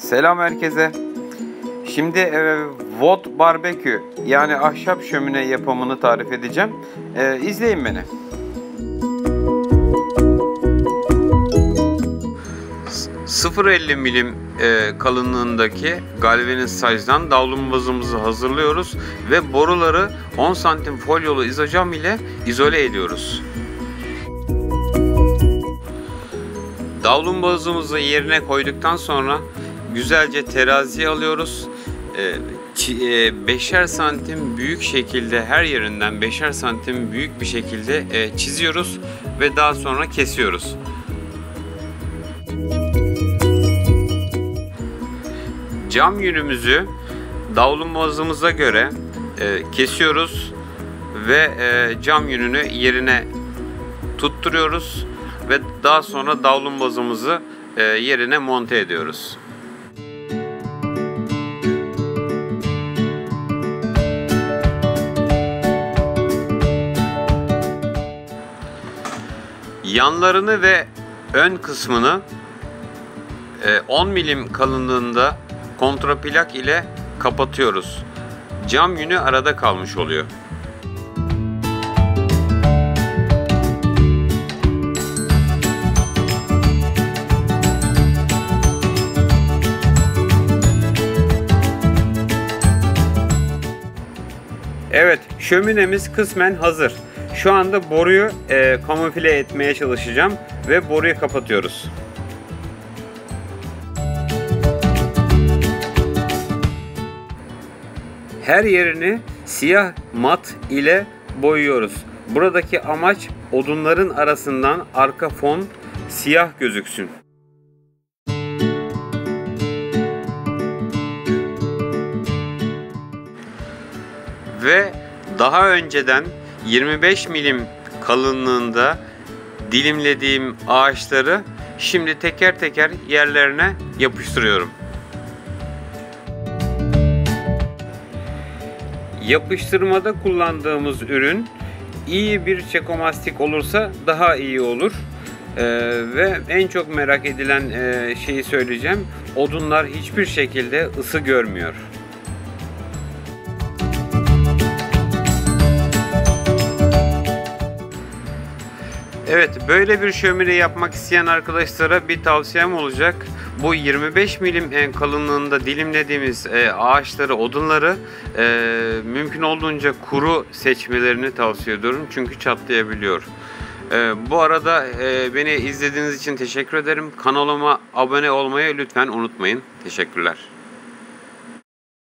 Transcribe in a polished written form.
Selam herkese. Şimdi wood barbekü yani ahşap şömine yapımını tarif edeceğim. İzleyin beni. ...0.50 milim kalınlığındaki galvaniz sacdan davlumbazımızı hazırlıyoruz ve boruları 10 santim folyolu izocam ile izole ediyoruz. Davlumbazımızı yerine koyduktan sonra güzelce teraziye alıyoruz. 5'er santim büyük şekilde, her yerinden 5'er santim büyük bir şekilde çiziyoruz ve daha sonra kesiyoruz. Cam yünümüzü davlumbazımıza göre kesiyoruz ve cam yününü yerine tutturuyoruz ve daha sonra davlumbazımızı yerine monte ediyoruz. Yanlarını ve ön kısmını 10 milim kalınlığında kontraplak ile kapatıyoruz. Cam yünü arada kalmış oluyor. Evet, şöminemiz kısmen hazır. Şu anda boruyu kamufle etmeye çalışacağım ve boruyu kapatıyoruz. Her yerini siyah mat ile boyuyoruz. Buradaki amaç odunların arasından arka fon siyah gözüksün. Ve daha önceden 25 milim kalınlığında dilimlediğim ağaçları şimdi teker teker yerlerine yapıştırıyorum. Yapıştırmada kullandığımız ürün iyi bir çekomastik olursa daha iyi olur. Ve en çok merak edilen şeyi söyleyeceğim. Odunlar hiçbir şekilde ısı görmüyor. Evet, böyle bir şömine yapmak isteyen arkadaşlara bir tavsiyem olacak. Bu 25 milim kalınlığında dilimlediğimiz ağaçları, odunları mümkün olduğunca kuru seçmelerini tavsiye ediyorum. Çünkü çatlayabiliyor. Bu arada beni izlediğiniz için teşekkür ederim. Kanalıma abone olmayı lütfen unutmayın. Teşekkürler.